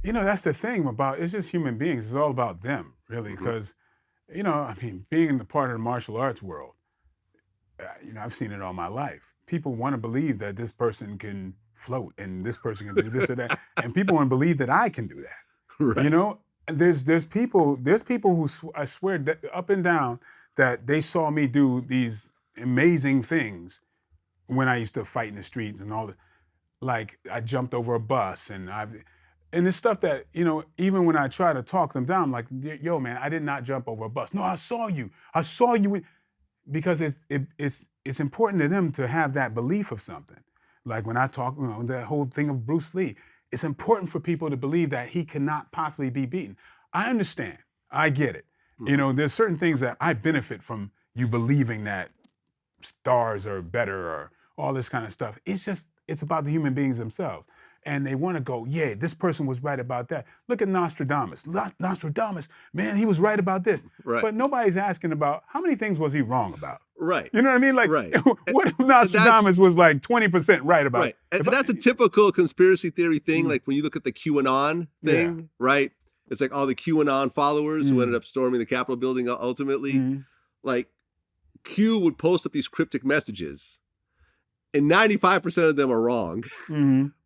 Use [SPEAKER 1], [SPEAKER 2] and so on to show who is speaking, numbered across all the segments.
[SPEAKER 1] That's the thing about it's just human beings. It's all about them, really, because I mean, being in the part of the martial arts world, I've seen it all my life. People want to believe that this person can float and this person can do this or that, and people want to believe that I can do that.
[SPEAKER 2] Right.
[SPEAKER 1] And there's people who I swear up and down that they saw me do these amazing things when I used to fight in the streets and all that. Like I jumped over a bus and it's stuff that, even when I try to talk them down, I'm like, yo, man, I did not jump over a bus. No, I saw you. Because it's important to them to have that belief of something. Like when I talk, that whole thing of Bruce Lee, it's important for people to believe that he cannot possibly be beaten. I understand. I get it. There's certain things that I benefit from you believing that stars are better or all this kind of stuff. It's about the human beings themselves. And they want to go, yeah, this person was right about that. Look at Nostradamus. Nostradamus, man, he was right about this.
[SPEAKER 2] Right.
[SPEAKER 1] But nobody's asking about how many things was he wrong about?
[SPEAKER 2] Right.
[SPEAKER 1] You know what I mean? Like,
[SPEAKER 2] right.
[SPEAKER 1] What if Nostradamus was like 20% right about?
[SPEAKER 2] Right. And that's a typical conspiracy theory thing. Like when you look at the QAnon thing, right? It's like all the QAnon followers who ended up storming the Capitol building ultimately. Like Q would post up these cryptic messages. And 95% of them are wrong.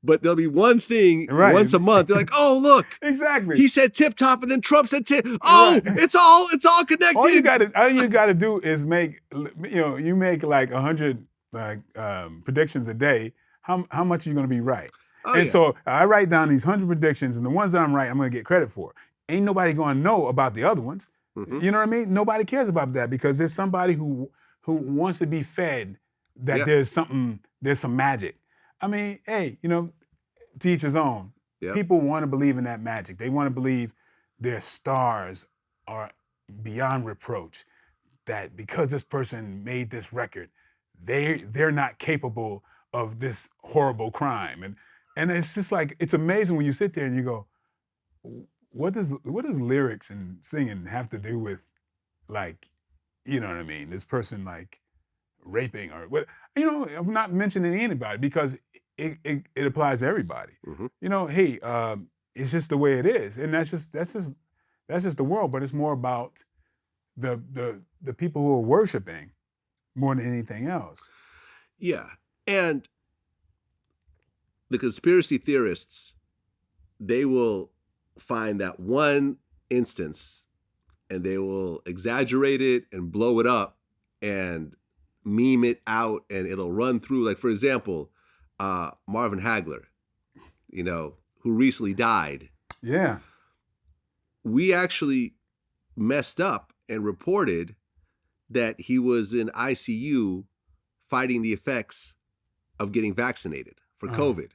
[SPEAKER 2] But there'll be one thing once a month. They're like, oh, look.
[SPEAKER 1] Exactly.
[SPEAKER 2] He said tip top and then Trump said tip. Oh, it's all connected.
[SPEAKER 1] All you gotta do is make, you make like 100 predictions a day. How much are you gonna be right? So I write down these 100 predictions, and the ones that I'm right, I'm gonna get credit for. Ain't nobody gonna know about the other ones. You know what I mean? Nobody cares about that because there's somebody who wants to be fed that there's some magic. I mean, hey, to each his own. People want to believe in that magic. They want to believe their stars are beyond reproach. That because this person made this record, they're not capable of this horrible crime. And it's just like, it's amazing when you sit there and you go, what does lyrics and singing have to do with, like, you know what I mean? This person like raping or what? I'm not mentioning anybody because it applies to everybody. Hey, it's just the way it is, and that's just the world. But it's more about the people who are worshiping more than anything else.
[SPEAKER 2] Yeah, and the conspiracy theorists, they will find that one instance, and they will exaggerate it and blow it up and meme it out, and it'll run through. Like, for example, Marvin Hagler, who recently died.
[SPEAKER 1] Yeah.
[SPEAKER 2] We actually messed up and reported that he was in ICU fighting the effects of getting vaccinated for COVID.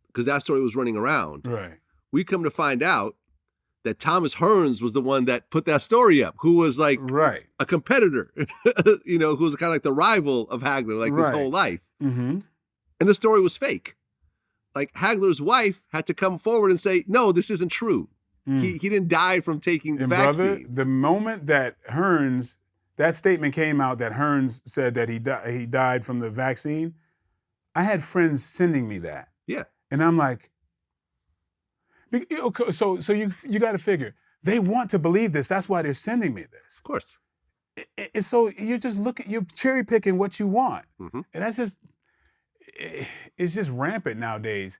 [SPEAKER 2] Because that story was running around.
[SPEAKER 1] Right.
[SPEAKER 2] We come to find out that Thomas Hearns was the one that put that story up, who was like a competitor, who was kind of like the rival of Hagler, like his whole life. And the story was fake. Like Hagler's wife had to come forward and say, no, this isn't true. He didn't die from taking the vaccine.
[SPEAKER 1] Brother, the moment that that statement came out that Hearns said that he died from the vaccine, I had friends sending me that.
[SPEAKER 2] Yeah.
[SPEAKER 1] And I'm like, so you got to figure, they want to believe this. That's why they're sending me this.
[SPEAKER 2] Of course.
[SPEAKER 1] So you're cherry picking what you want. And that's just, it's just rampant nowadays.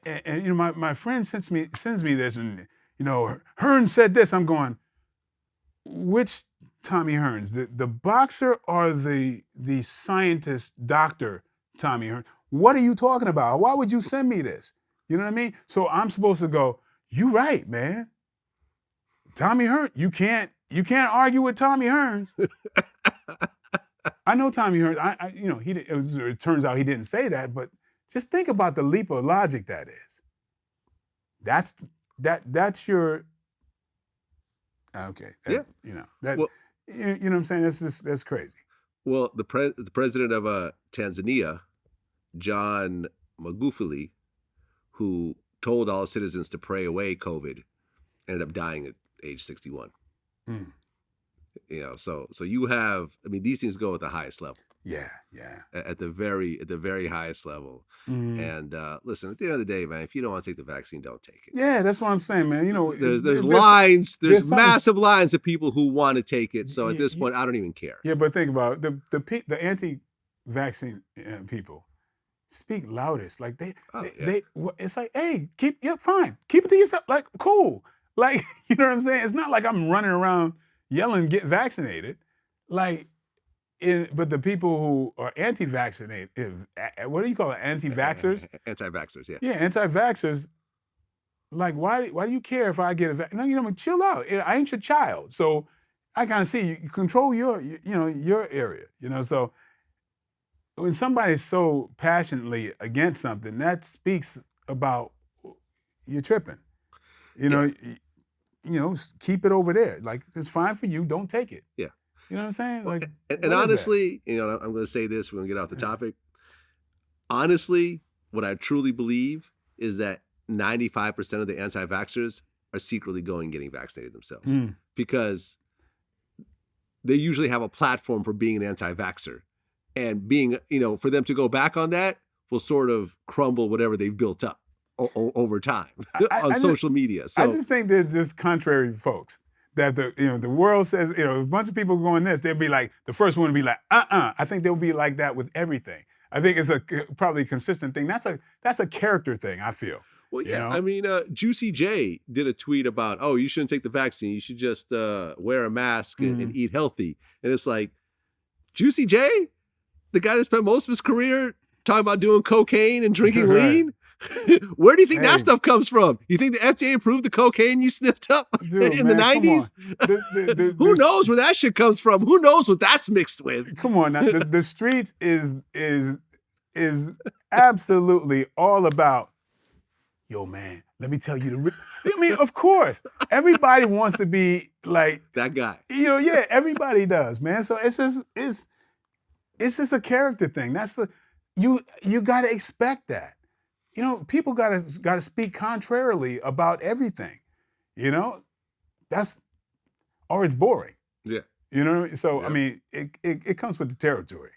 [SPEAKER 1] And my friend sends me this, and Hearns said this. I'm going, which Tommy Hearns, the boxer or the scientist doctor Tommy Hearns? What are you talking about? Why would you send me this? You know what I mean? So I'm supposed to go, you right, man. Tommy Hearns, you can't argue with Tommy Hearns. I know Tommy Hearns. It turns out he didn't say that, but just think about the leap of logic that is. That's your okay.
[SPEAKER 2] Yeah.
[SPEAKER 1] You know what I'm saying? That's crazy.
[SPEAKER 2] Well, the president of Tanzania, John Magufuli, who told all citizens to pray away COVID, ended up dying at age 61. So you have, these things go at the highest level.
[SPEAKER 1] Yeah, yeah.
[SPEAKER 2] At the very highest level. And listen, at the end of the day, man, if you don't want to take the vaccine, don't take it.
[SPEAKER 1] Yeah, that's what I'm saying, man. You know,
[SPEAKER 2] there's lines, there's massive lines of people who want to take it. So at this point, I don't even care.
[SPEAKER 1] Yeah, but think about it. The anti-vaccine people speak loudest. Like it's like, hey, fine, keep it to yourself. Like, cool. Like, you know what I'm saying? It's not like I'm running around yelling, get vaccinated. Like, but the people who are anti-vaccinated, what do you call it? Anti-vaxxers?
[SPEAKER 2] Anti-vaxxers, yeah.
[SPEAKER 1] Yeah, anti-vaxxers. Like, why do you care if I get a vaccine? No, you know, chill out. I ain't your child. So I kind of see you control your area, you know. So when somebody's so passionately against something, that speaks about you're tripping. You know, keep it over there. Like, it's fine for you. Don't take it.
[SPEAKER 2] Yeah.
[SPEAKER 1] You know what I'm saying? Like,
[SPEAKER 2] and honestly, you know, I'm going to say this. We're going to get off the topic. Honestly, what I truly believe is that 95% of the anti-vaxxers are secretly going and getting vaccinated themselves because they usually have a platform for being an anti-vaxxer, and being, you know, for them to go back on that will sort of crumble whatever they've built up over time on social media. So
[SPEAKER 1] I just think they're just contrary folks. That the world says, you know, a bunch of people going this, they'll be like, the first one to be like, I think they'll be like that with everything. I think it's probably a consistent thing. That's a character thing, I feel.
[SPEAKER 2] Well, yeah. You know? I mean, Juicy J did a tweet about, oh, you shouldn't take the vaccine. You should just wear a mask and eat healthy. And it's like, Juicy J, the guy that spent most of his career talking about doing cocaine and drinking lean, where do you think that stuff comes from? You think the FDA approved the cocaine you sniffed up in the 90s? Who knows where that shit comes from? Who knows what that's mixed with?
[SPEAKER 1] Come on, now. The streets is absolutely all about, yo, man, let me tell you I mean, of course, everybody wants to be like
[SPEAKER 2] that guy.
[SPEAKER 1] You know, yeah, everybody does, man. So it's just a character thing. That's you got to expect that. You know, people gotta speak contrarily about everything. You know, or it's boring.
[SPEAKER 2] Yeah.
[SPEAKER 1] You know, so I mean, it comes with the territory.